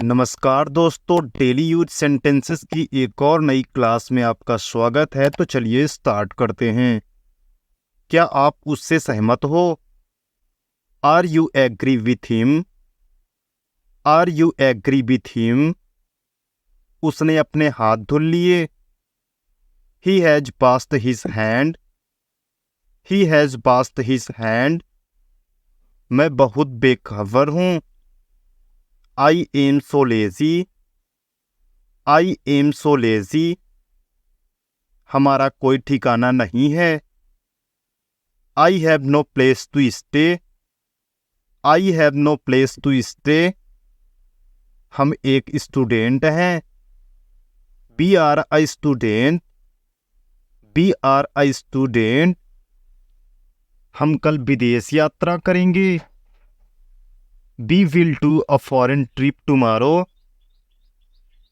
नमस्कार दोस्तों, daily use sentences की एक और नई क्लास में आपका स्वागत है। तो चलिए स्टार्ट करते हैं। क्या आप उससे सहमत हो? Are you agree with him? Are you agree with him? उसने अपने हाथ धुल लिए। He has washed his hand. He has washed his hand. मैं बहुत बेखबर हूँ। I am so lazy. I am so lazy. हमारा कोई ठिकाना नहीं है। I have no place to stay. I have no place to stay. हम एक स्टूडेंट हैं। We are a student. We are a student. हम कल विदेश यात्रा करेंगे। We will do a foreign trip tomorrow.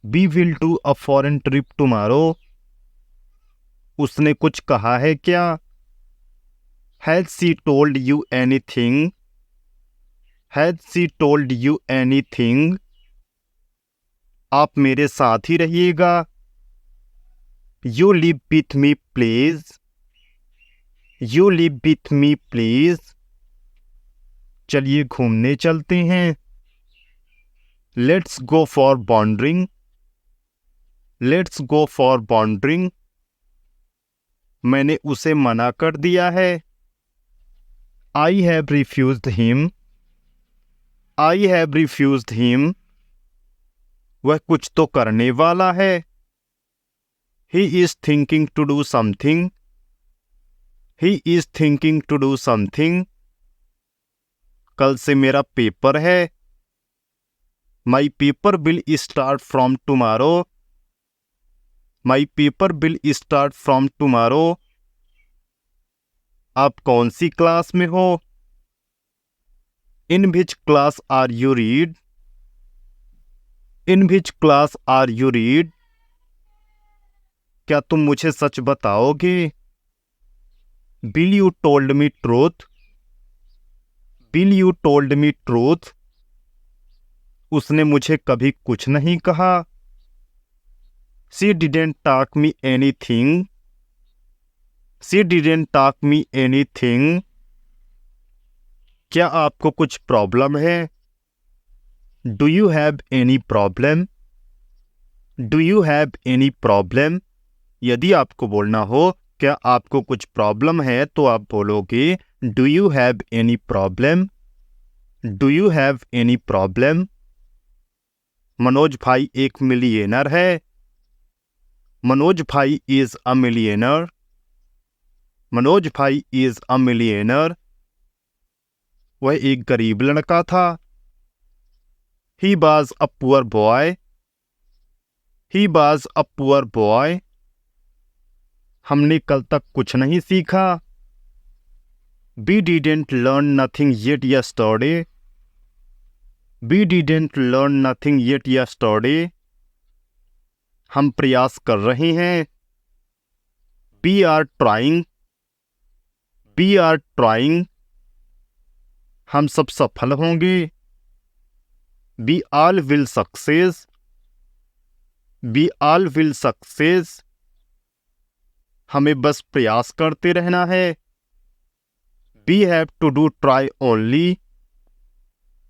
We will do a foreign trip tomorrow. उसने कुछ कहा है क्या? Has she told you anything? Has she told you anything? आप मेरे साथ ही रहिएगा। You live with me please. You live with me please. चलिए घूमने चलते हैं। Let's go for wandering. Let's go for wandering. मैंने उसे मना कर दिया है। I have refused him. I have refused him. वह कुछ तो करने वाला है। He is thinking to do something. He is thinking to do something. कल से मेरा पेपर है। My paper will start from tomorrow. My paper will start from tomorrow. आप कौन सी क्लास में हो? In which class are you read? In which class are you read? क्या तुम मुझे सच बताओगे? Will you told me truth? Will you told me truth? उसने मुझे कभी कुछ नहीं कहा। She didn't talk me anything. She didn't talk me anything. क्या आपको कुछ प्रॉब्लम है? Do you have any problem? Do you have any problem? यदि आपको बोलना हो क्या आपको कुछ प्रॉब्लम है तो आप बोलोगे do you have any problem? Do you have any problem? Manoj भाई एक मिलियनर है। मनोज भाई इज अ मिलियनर। मनोज भाई इज अ मिलियनर। वह एक गरीब लड़का था। He was a poor boy. He was a poor boy. हमने कल तक कुछ नहीं सीखा। We didn't learn nothing yet yesterday. We didn't learn nothing yet yesterday. हम प्रयास कर रहे हैं। We are trying. We are trying. हम सब सफल होंगे। We all will success. We all will success. हमें बस प्रयास करते रहना है। We have to do try only.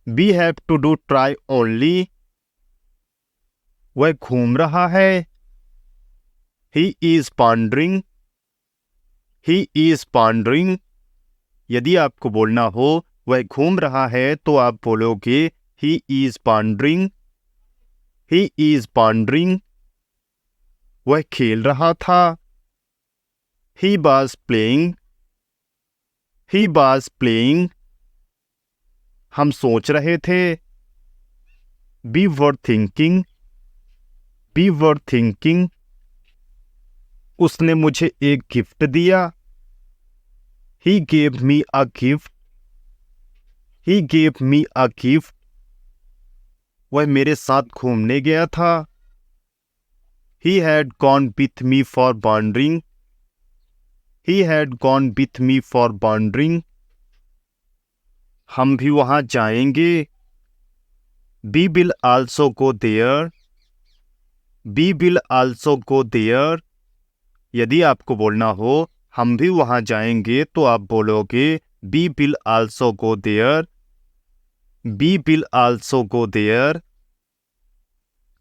We have to do try only. वह घूम रहा है। He is pondering. He is pondering. यदि आपको बोलना हो वह घूम रहा है तो आप बोलोगे he is pondering. He is pondering. वह खेल रहा था। He was playing. He was playing. हम सोच रहे थे। We were thinking. We were thinking. उसने मुझे एक गिफ्ट दिया। He gave me a gift. He gave me a gift. वह मेरे साथ घूमने गया था। He had gone with me for wandering. He had gone with me for wandering. हम भी वहां जाएंगे। We will also go there. We will also go there. यदि आपको बोलना हो हम भी वहां जाएंगे तो आप बोलोगे We will also go there. We will also go there.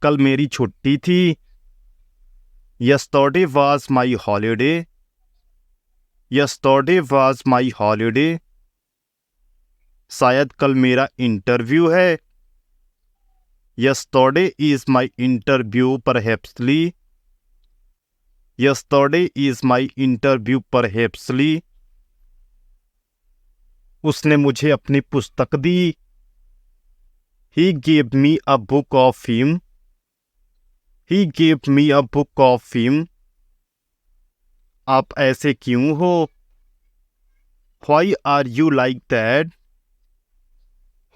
कल मेरी छुट्टी थी. Yesterday was my holiday. Yesterday was my holiday. शायद कल मेरा इंटरव्यू है. Yesterday is my interview perhapsly. Yesterday is my interview perhapsly. उसने मुझे अपनी पुस्तक दी. He gave me a book of him. He gave me a book of him. आप ऐसे क्यों हो? Why are you like that?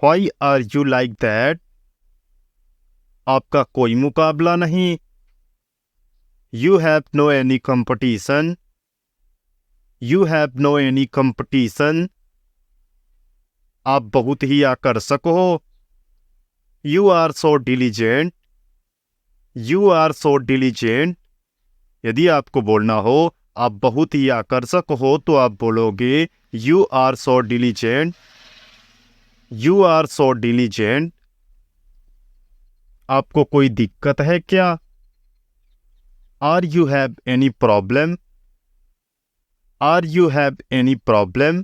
Why are you like that? आपका कोई मुकाबला नहीं. You have no any competition. You have no any competition. आप बहुत ही आकर्षक हो. You are so diligent. You are so diligent. यदि आपको बोलना हो आप बहुत ही आकर्षक हो तो आप बोलोगे You are so diligent. You are so diligent. आपको कोई दिक्कत है क्या? Are you have any problem? Are you have any problem?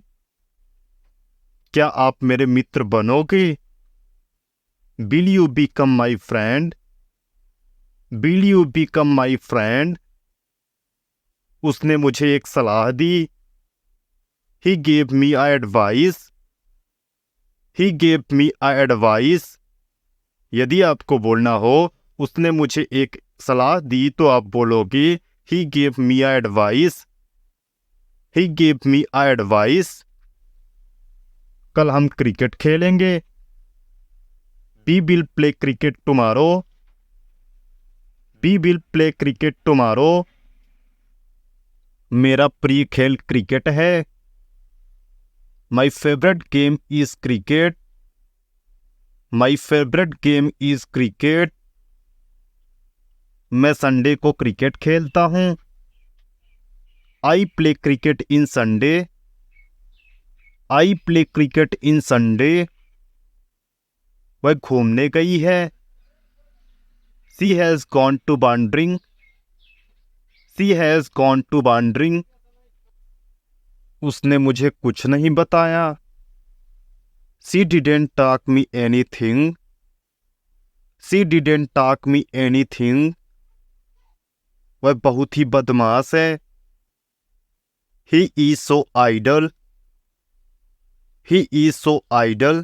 क्या आप मेरे मित्र बनोगे? Will you become my friend? Will you become my friend? उसने मुझे एक सलाह दी. He gave me a advice. He gave me a advice. यदि आपको बोलना हो उसने मुझे एक सलाह दी तो आप बोलोगे He gave me a advice. He gave me a advice. कल हम क्रिकेट खेलेंगे. We will play cricket tomorrow. We will play cricket tomorrow. मेरा प्रिय खेल क्रिकेट है. My favorite game is cricket. My favorite game is cricket. मैं Sunday को cricket खेलता हूँ. I play cricket in Sunday. I play cricket in Sunday. वह घूमने गई है. She has gone to wandering. She has gone to wandering. उसने मुझे कुछ नहीं बताया. She didn't talk me anything. She didn't talk me anything. वह बहुत ही बदमाश है. He is so idle. He is so idle.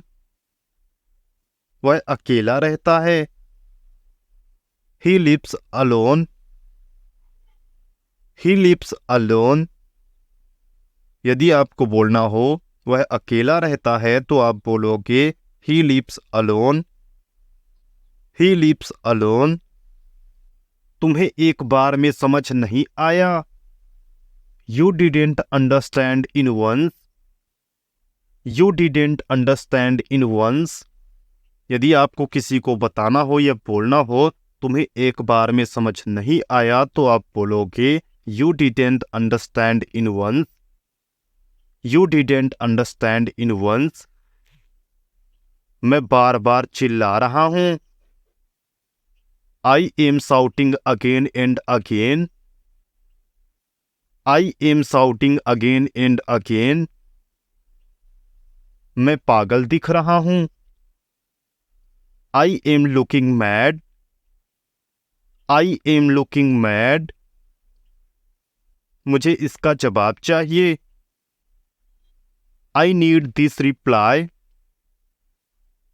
वह अकेला रहता है. He lives alone. He lives alone. यदि आपको बोलना हो वह अकेला रहता है तो आप बोलोगे He lives alone. He lives alone. तुम्हें एक बार में समझ नहीं आया. You didn't understand in once. You didn't understand in once. यदि आपको किसी को बताना हो या बोलना हो तुम्हें एक बार में समझ नहीं आया तो आप बोलोगे You didn't understand in once. You didn't understand in once. मैं बार बार चिल्ला रहा हूँ. I am shouting again and again. I am shouting again and again. मैं पागल दिख रहा हूँ. I am looking mad. I am looking mad. मुझे इसका जवाब चाहिए. I need this reply.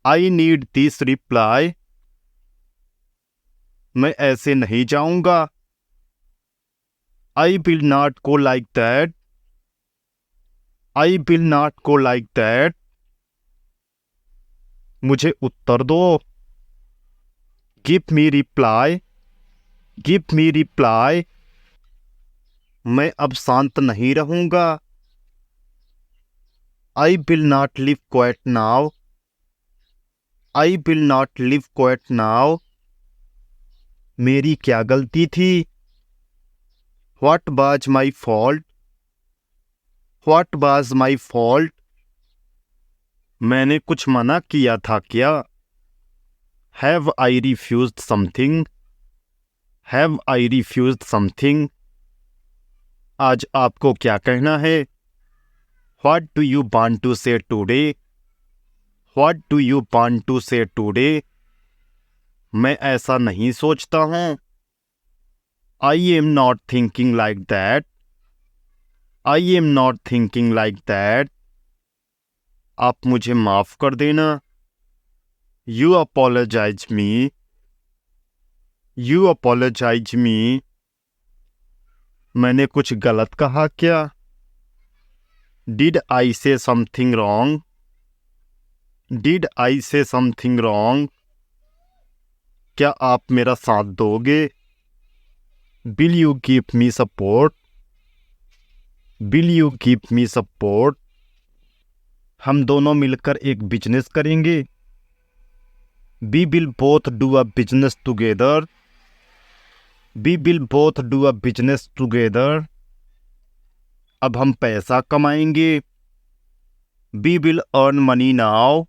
I need this reply. मैं ऐसे नहीं जाऊंगा. I will not go like that. I will not go like that. मुझे उत्तर दो. Give me reply. Give me reply. मैं अब शांत नहीं रहूंगा. I will not live quiet now. I will not live quite now. मेरी क्या गलती थी? What was my fault? What was my fault? मैंने कुछ मना किया था क्या? Have I refused something? Have I refused something? आज आपको क्या कहना है? What do you want to say today? What do you want to say today? मैं ऐसा नहीं सोचता हूँ. I am not thinking like that. I am not thinking like that. आप मुझे माफ कर देना. You apologize me. You apologize me. मैंने कुछ गलत कहा क्या? Did I say something wrong? Did I say something wrong? क्या आप मेरा साथ दोगे? Will you give me support? Will you give me support? हम दोनों मिलकर एक बिजनेस करेंगे. We will both do a business together. We will both do a business together. अब हम पैसा कमाएंगे. We will earn money now.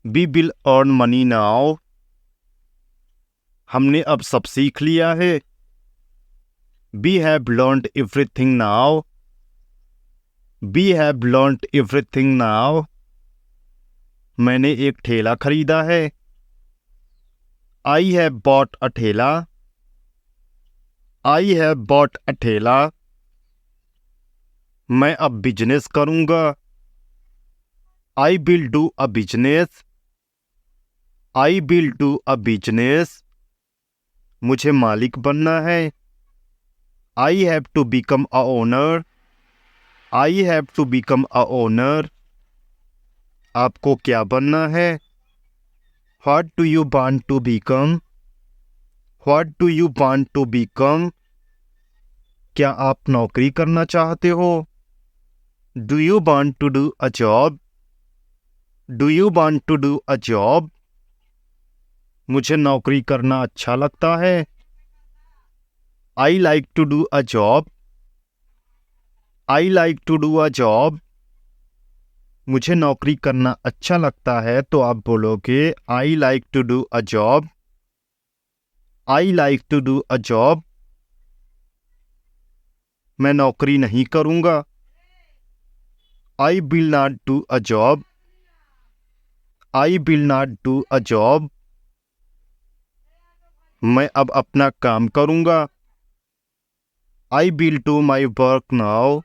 We will earn money now. हमने अब सब सीख लिया है. We have learned everything now. We have learned everything now. मैंने एक ठेला खरीदा है. I have bought a ठेला. I have bought a ठेला. मैं अब बिजनेस करूंगा. I will do a business. I will do a business. मुझे मालिक बनना है. I have to become a owner. I have to become a owner. आपको क्या बनना है? What do you want to become? What do you want to become? क्या आप नौकरी करना चाहते हो? Do you want to do a job? Do you want to do a job? मुझे नौकरी करना अच्छा लगता है. I like to do a job. I like to do a job. मुझे नौकरी करना अच्छा लगता है तो आप बोलोगे I like to do a job. I like to do a job. मैं नौकरी नहीं करूंगा. I will not do a job. I will not do a job. मैं अब अपना काम करूंगा. I will do my work now.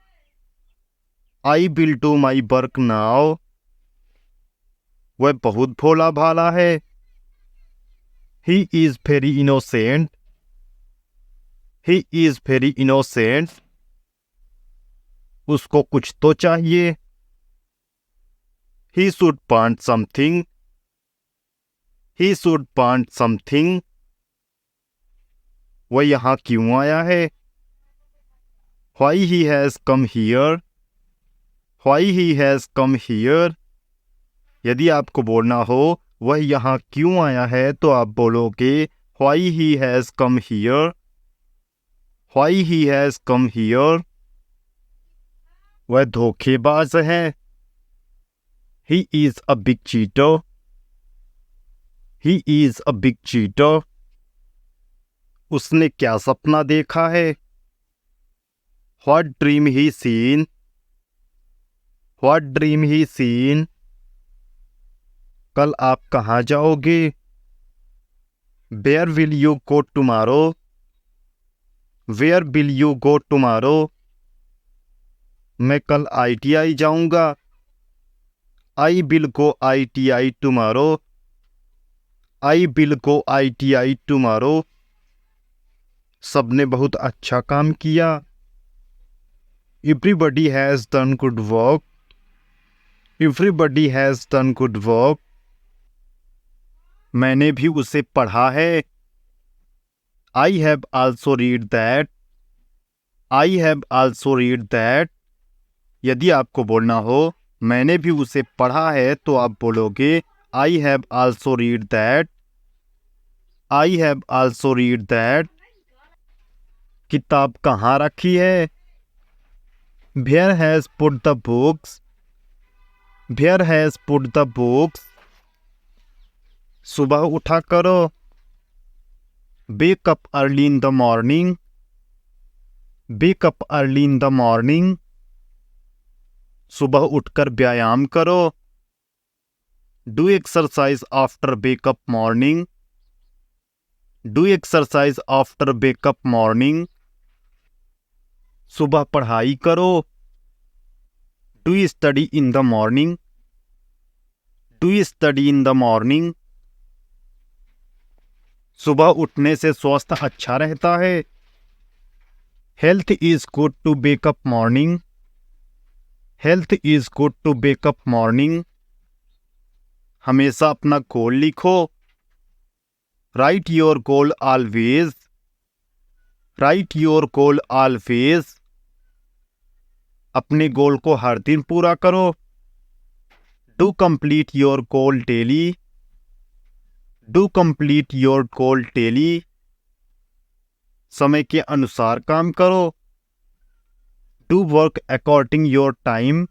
I will do my work now. वह बहुत भोला भाला है. He is very innocent. He is very innocent. उसको कुछ तो चाहिए. He should want something. He should want something. वह यहाँ क्यों आया है? Why he has come here? Why he has come here? यदि आपको बोलना हो वह यहाँ क्यों आया है तो आप बोलोगे Why he has come here? Why he has come here? वह धोखेबाज है. He is a big cheater. He is a big cheater. उसने क्या सपना देखा है? What dream he seen? What dream he seen? कल आप कहाँ जाओगे? Where will you go tomorrow? Where will you go tomorrow? मैं कल ITI जाऊंगा. I will go ITI tomorrow. I will go ITI tomorrow. सबने बहुत अच्छा काम किया. Everybody has done good work. Everybody has done good work. मैंने भी उसे पढ़ा है. I have also read that. I have also read that. यदि आपको बोलना हो मैंने भी उसे पढ़ा है तो आप बोलोगे I have also read that. I have also read that. किताब कहाँ रखी है? Where has put the books? Where has put the books? सुबह उठा करो. Wake up early in the morning. Wake up early in the morning. सुबह उठकर व्यायाम करो. Do exercise after wake up morning. Do exercise after wake up morning. सुबह पढ़ाई करो. Do you study in the morning? Do you study in the morning? सुबह उठने से स्वास्थ्य अच्छा रहता है. Health is good to wake up morning. Health is good to wake up morning. हमेशा अपना गोल लिखो. Write your goal always. Write your goal always. अपने गोल को हर दिन पूरा करो. Do complete your goal daily. Do complete your goal daily. समय के अनुसार काम करो. Do work according your time.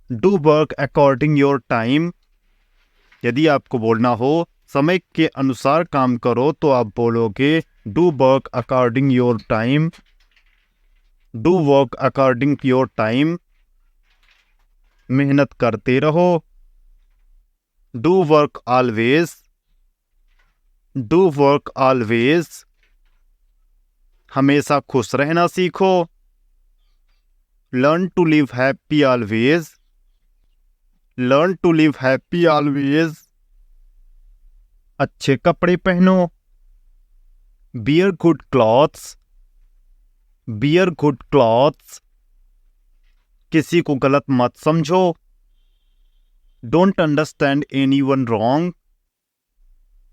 Do work according your time. यदि आपको बोलना हो समय के अनुसार काम करो तो आप बोलोगे Do work according your time. Do work according your time. मेहनत करते रहो. Do work always. Do work always. हमेशा खुश रहना सीखो. Learn to live happy always. Learn to live happy always. अच्छे कपड़े पहनो. Wear good clothes. Wear good clothes. किसी को गलत मत समझो. Don't understand anyone wrong.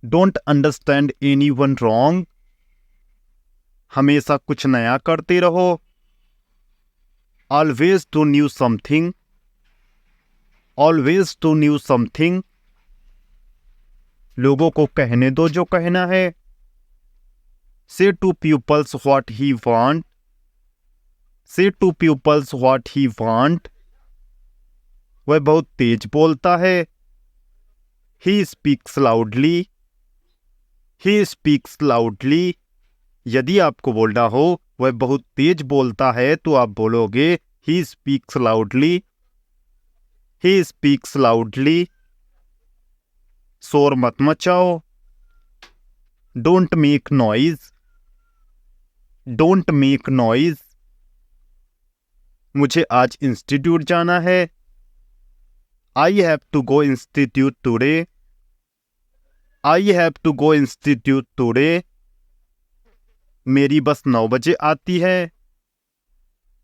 Don't understand anyone wrong. हमेशा कुछ नया करते रहो. Always do new something. Always do new something. लोगों को कहने दो जो कहना है. Say to pupils what he want. Say to pupils what he want. वह बहुत तेज बोलता है. He speaks loudly. He speaks loudly. यदि आपको बोलना हो वह बहुत तेज बोलता है तो आप बोलोगे He speaks loudly. He speaks loudly. शोर मत मचाओ. Don't make noise. Don't make noise. मुझे आज इंस्टीट्यूट जाना है. I have to go institute today. I have to go institute today. मेरी बस 9 बजे आती है.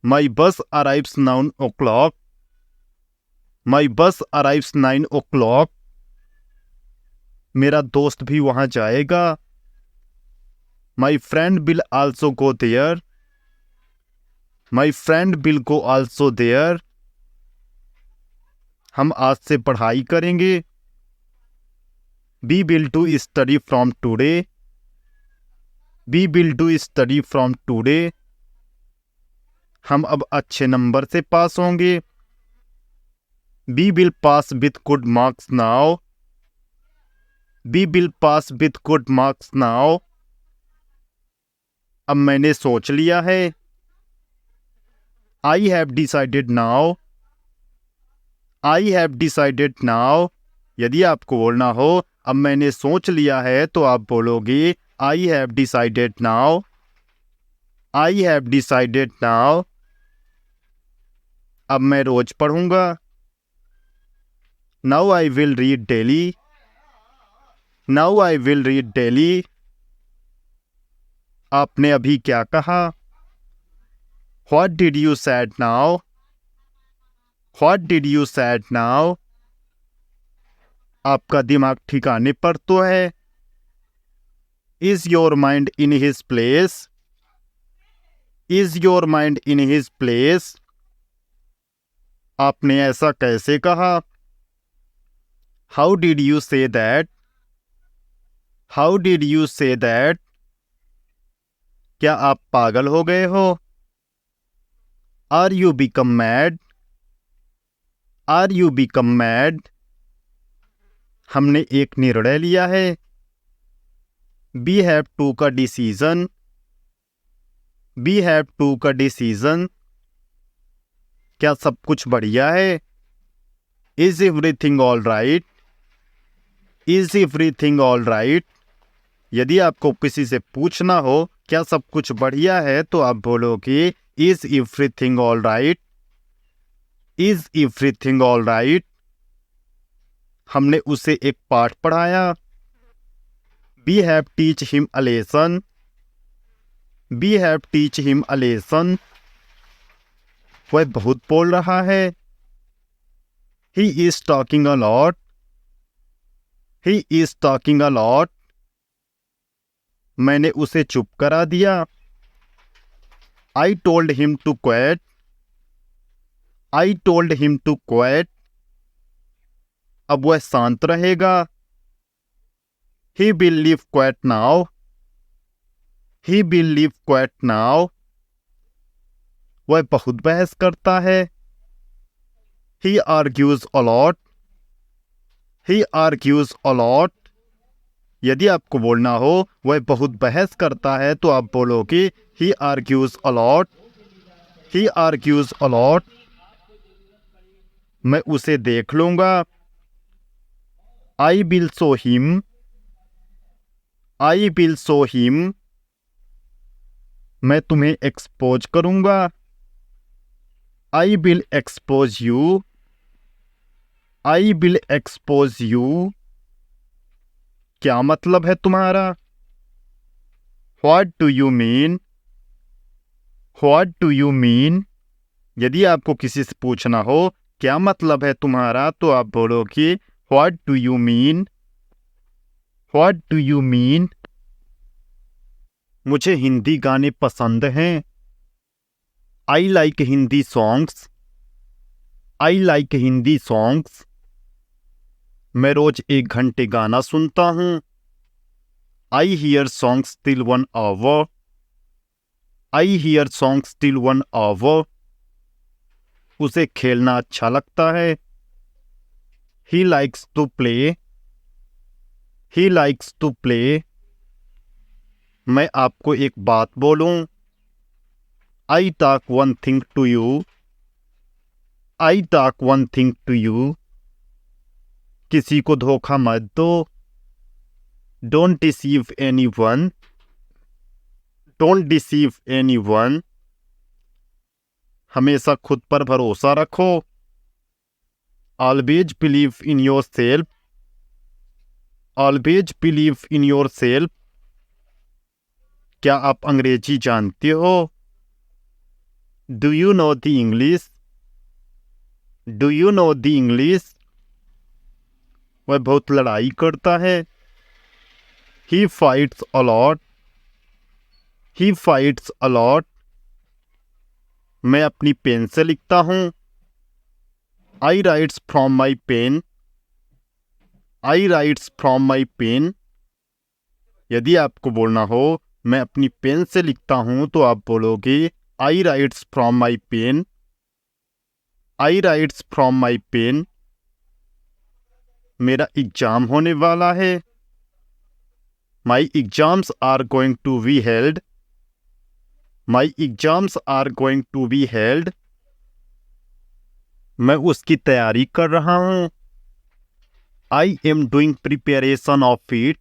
My bus arrives 9 o'clock. My bus arrives 9 o'clock. मेरा दोस्त भी वहां जाएगा. My friend will also go there. My friend will go also there. हम आज से पढ़ाई करेंगे. We will do study from today. We will do study from today. हम अब अच्छे नंबर से पास होंगे. We will pass with good marks now. We will pass with good marks now. अब मैंने सोच लिया है. I have decided now. I have decided now. यदि आपको बोलना हो अब मैंने सोच लिया है तो आप बोलोगे I have decided now. I have decided now. अब मैं रोज पढ़ूंगा. Now I will read daily. Now I will read daily. आपने अभी क्या कहा? What did you said now? What did you said now? आपका दिमाग ठिकाने पर तो है. Is your mind in his place? Is your mind in his place? आपने ऐसा कैसे कहा? How did you say that? How did you say that? क्या आप पागल हो गए हो? Are you become mad? Are you become mad? हमने एक निर्णय लिया है. We have took a decision. We have took a decision. क्या सब कुछ बढ़िया है? Is everything all right? Is everything all right? यदि आपको किसी से पूछना हो क्या सब कुछ बढ़िया है तो आप बोलोगे Is everything all right? Is everything all right? हमने उसे एक पाठ पढ़ाया. We have teach him a lesson. We have teach him a lesson. वह बहुत बोल रहा है. He is talking a lot. He is talking a lot. मैंने उसे चुप करा दिया. I told him to quiet. I told him to quiet. अब वह शांत रहेगा. He will live quiet now. He will live quiet now. वह बहुत बहस करता है. He argues a lot. He argues a lot. यदि आपको बोलना हो वह बहुत बहस करता है तो आप बोलोगे He argues a lot. He argues a lot. मैं उसे देख लूंगा. I will show him. I will show him. मैं तुम्हें एक्सपोज करूंगा. I will expose you. I will expose you. क्या मतलब है तुम्हारा? What do you mean? What do you mean? यदि आपको किसी से पूछना हो क्या मतलब है तुम्हारा तो आप बोलोगे What do you mean? What do you mean? मुझे हिंदी गाने पसंद हैं. I like Hindi songs. I like Hindi songs. मैं रोज 1 घंटे गाना सुनता हूँ. I hear songs till 1 hour. I hear songs till 1 hour. उसे खेलना अच्छा लगता है. He likes to play. He likes to play. मैं आपको एक बात बोलूं. I talk one thing to you. I talk one thing to you. किसी को धोखा मत दो. Don't deceive anyone. Don't deceive anyone. हमेशा खुद पर भरोसा रखो. Always believe in yourself. Always believe in yourself. क्या आप अंग्रेजी जानते हो? Do you know the English? Do you know the English? वह बहुत लड़ाई करता है. He fights a lot. He fights a lot. मैं अपनी पेन से लिखता हूँ. I writes from my pen. I writes from my pen. यदि आपको बोलना हो मैं अपनी पेन से लिखता हूँ तो आप बोलोगे I writes from my pen. I writes from my pen. मेरा एग्जाम होने वाला है. My exams are going to be held. My exams are going to be held. मैं उसकी तैयारी कर रहा हूँ. I am doing preparation of it.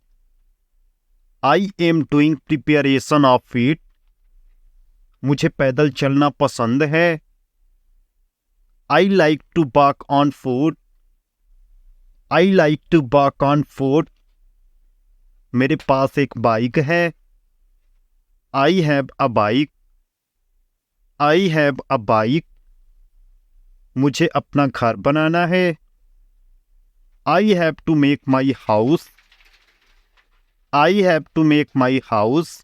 I am doing preparation of it. मुझे पैदल चलना पसंद है. I like to walk on foot. I like to walk on foot. मेरे पास एक बाइक है. I have a bike. I have a bike. मुझे अपना घर बनाना है. I have to make my house. I have to make my house.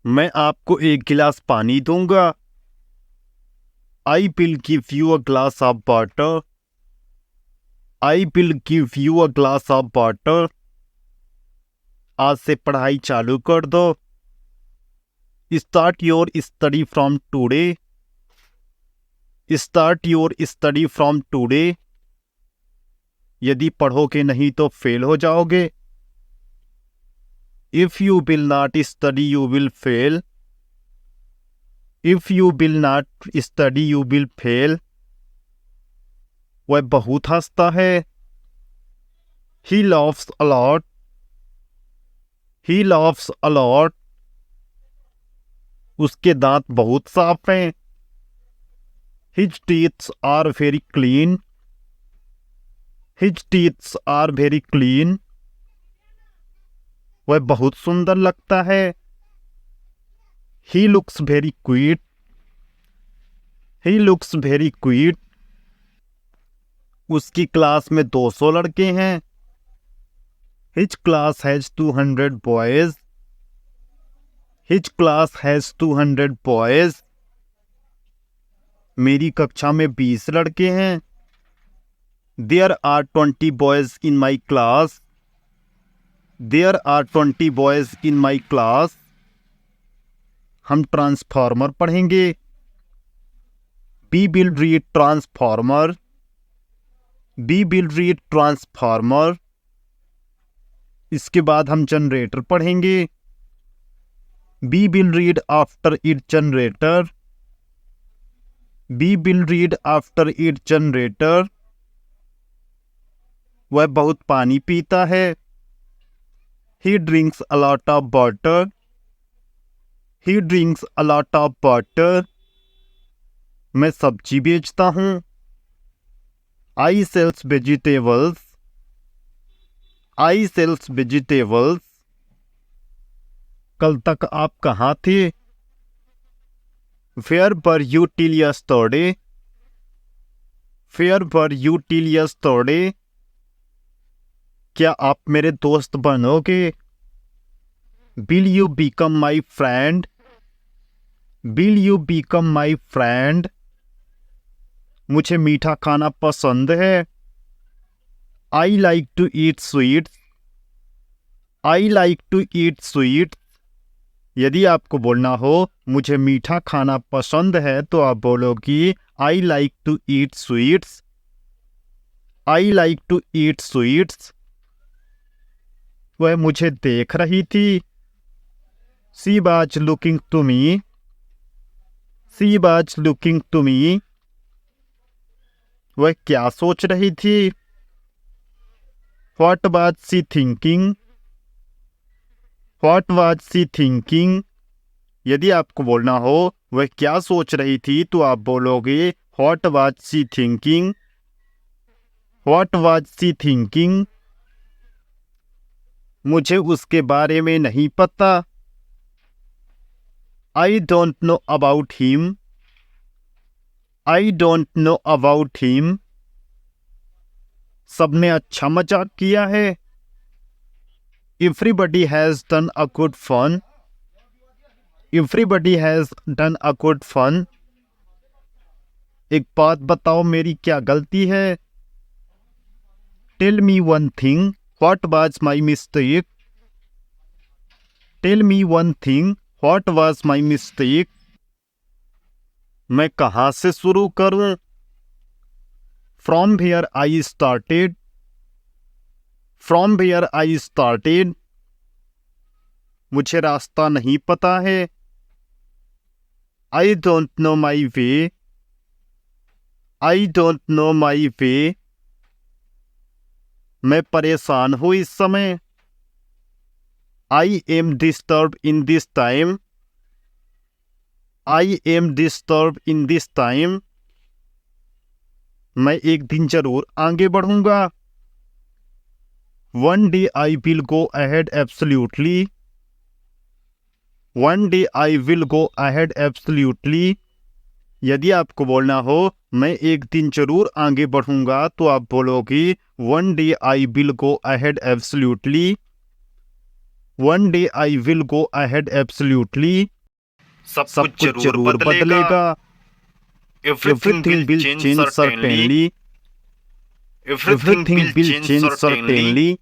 मैं आपको 1 गिलास पानी दूंगा. I will give you a glass of water. I will give you a glass of water. आज से पढ़ाई चालू कर दो। Start your study from today. Start your study from today. यदि पढ़ोगे नहीं तो फेल हो जाओगे। If you will not study you will fail. If you will not study you will fail. वह बहुत हंसता है। ही laughs a lot। He laughs a lot। उसके दांत बहुत साफ हैं। His teeth are very clean। His teeth are very clean। वह बहुत सुंदर लगता है। He looks very cute। He looks very cute। उसकी क्लास में 200 लड़के हैं। His class has 200 boys। His class has 200 boys। मेरी कक्षा में 20 लड़के हैं। There are 20 boys in my class। There are 20 boys in my class। हम ट्रांसफार्मर पढ़ेंगे। We will read transformer. We will read transformer. इसके बाद हम जनरेटर पढ़ेंगे। We will read after it generator. We will read after it generator. वह बहुत पानी पीता है। He drinks a lot of water। He drinks a lot of water। मैं सब्जी बेचता हूँ। I sells vegetables। I sells vegetables। कल तक आप कहाँ थे? Where were you till yesterday? Where were you till yesterday? क्या आप मेरे दोस्त बनोगे? Will you become my friend? Will you become my friend? मुझे मीठा खाना पसंद है। I like to eat sweets। I like to eat sweets। यदि आपको बोलना हो मुझे मीठा खाना पसंद है तो आप बोलोगी I like to eat sweets। I like to eat sweets। वह मुझे देख रही थी। She was looking to me। She was looking to me। वह क्या सोच रही थी? What was she thinking? What was she thinking? यदि आपको बोलना हो वह क्या सोच रही थी तो आप बोलोगे What was she thinking? What was she thinking? मुझे उसके बारे में नहीं पता। I don't know about him। I don't know about him। सबने अच्छा मजाक किया है। Everybody has done a good fun। Everybody has done a good fun। एक बात बताओ मेरी क्या गलती है? Tell me one thing। What was my mistake? Tell me one thing। What was my mistake? मैं कहाँ से शुरू करूं? From where I started। From where I started। मुझे रास्ता नहीं पता है। I don't know my way। I don't know my way। मैं परेशान हूँ इस समय। I am disturbed in this time। I am disturbed in this time। मैं एक दिन जरूर आगे बढ़ूंगा। One day I will go ahead absolutely। One day I will go ahead absolutely। यदि आपको बोलना हो मैं एक दिन जरूर आगे बढ़ूंगा तो आप बोलोगी One day I will go ahead absolutely। One day I will go ahead absolutely। सब कुछ जरूर बदलेगा। Everything will change certainly। Everything will change certainly.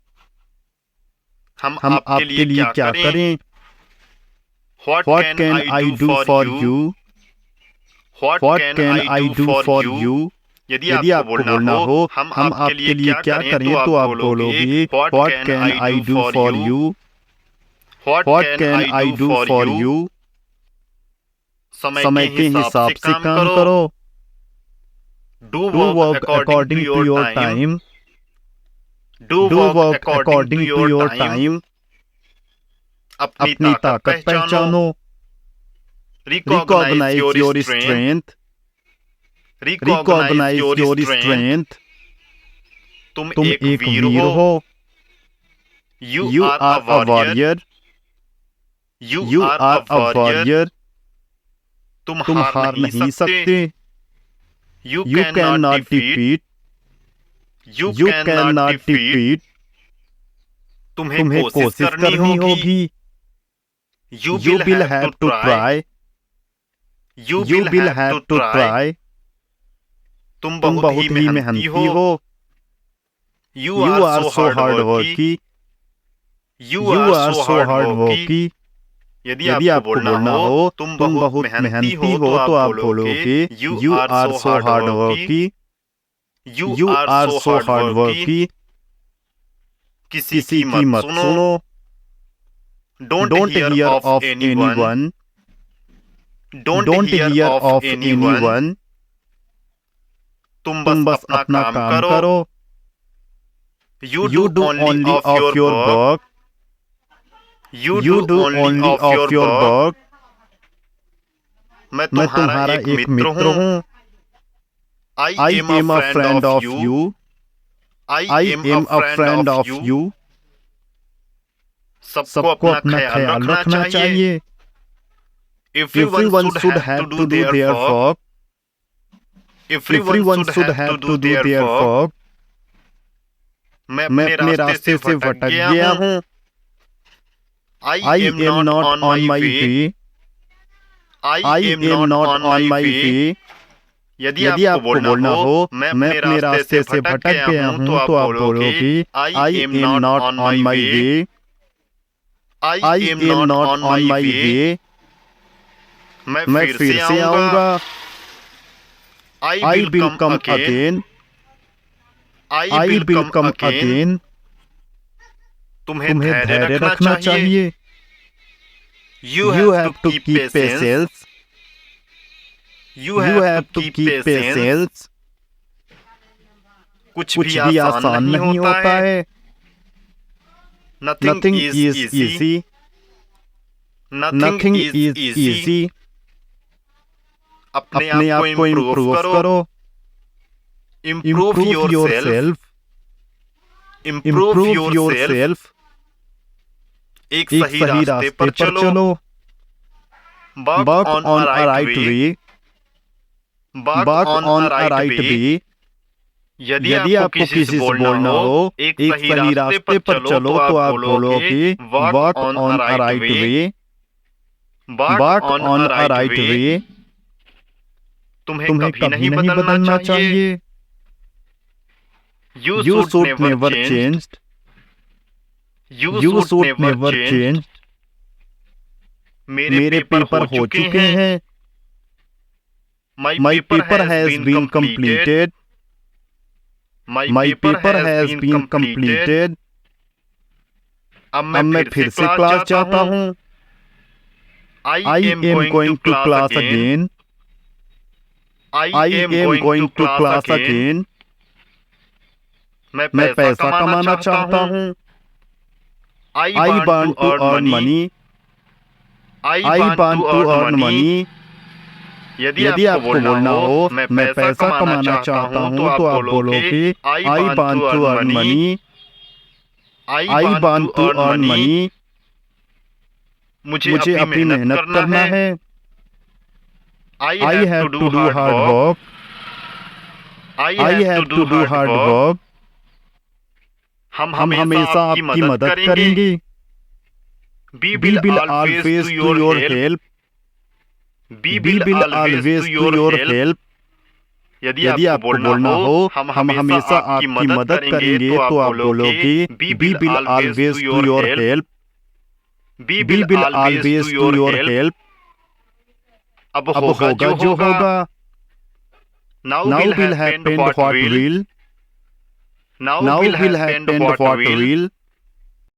हम आपके लिए क्या करें? What can I do for you? What can I do for you? यदि आपको बोलना हो हम आपके लिए क्या करें तो आप बोलोगे What can I do for you? What can I do for you? समय के हिसाब से काम करो. Do work according to your time. Do work according to your time. अपनी ताकत पहचानो. Recognize your strength. Recognize your strength. तुम एक वीर हो. You are a warrior. You are a warrior. तुम हार नहीं सकते. You cannot defeat. You cannot defeat. तुम्हें कोशिश करनी होगी. You will have to try. You will have to try. तुम बहुत ही मेहनती हो. You are so hardworking. You are so hardworking. यदि आपको बोलना हो तुम बहुत मेहनती हो तो आप बोलोगे You are so hardworking. You are so hardworking. किसी की मत सुनो. Don't hear of anyone. Don't hear of anyone. तुम बस अपना काम करो. You do only of your work. You do only of your work. मैं तुम्हारा एक मित्र हूँ. I am a friend of you. I am a friend of you. सबको अपना ख्याल रखना चाहिए. Everyone should have to do their work. Everyone should have to do their work. मैं अपने रास्ते से भटक गया हूँ. I am not on my way. I am not on my way. यदि आपको बोलना हो मैं अपने रास्ते से भटक गया हूँ तो आप बोलोगे I am not on my way. I am not on my way. मैं फिर से आऊंगा. I will come again. I will come again. तुम्हें धैर्य रखना चाहिए. You have to keep patience. You have to keep patience. कुछ भी आसान नहीं होता है. Nothing is easy. Nothing is easy. अपने आप को इम्प्रूव करो. Improve yourself. Improve yourself. एक सही रास्ते पर चलो. Walk on a right way. Walk on a right way. यदि आपको किसी से बोलना हो एक सही रास्ते पर चलो तो आप बोलोगे Walk on a right way. Walk on a right way. तुम्हें कभी नहीं बदलना चाहिए. You should never change. You should never change. मेरे पेपर हो चुके हैं. My paper has been completed. My paper has been completed. अब मैं फिर से क्लास जाता हूँ. I am going to class again. I am going to class again. मैं पैसा कमाना चाहता हूँ. I want to earn money. I want to earn money. यदि आपको बोलना हो मैं पैसा कमाना चाहता हूँ तो आप बोलोगे I want to earn money. I want to earn money. मुझे अपनी मेहनत करना है. I have to do hard work. I have to do hard work. हम हमेशा आपकी मदद करेंगे. We will always do your help. We will always do your help. यदि आपको बोलना हो हम हमेशा आपकी मदद करेंगे तो आप बोलोगे we will always do your help. We will always do your help. अब होगा जो होगा। Now will happened what will. Now will happened what will.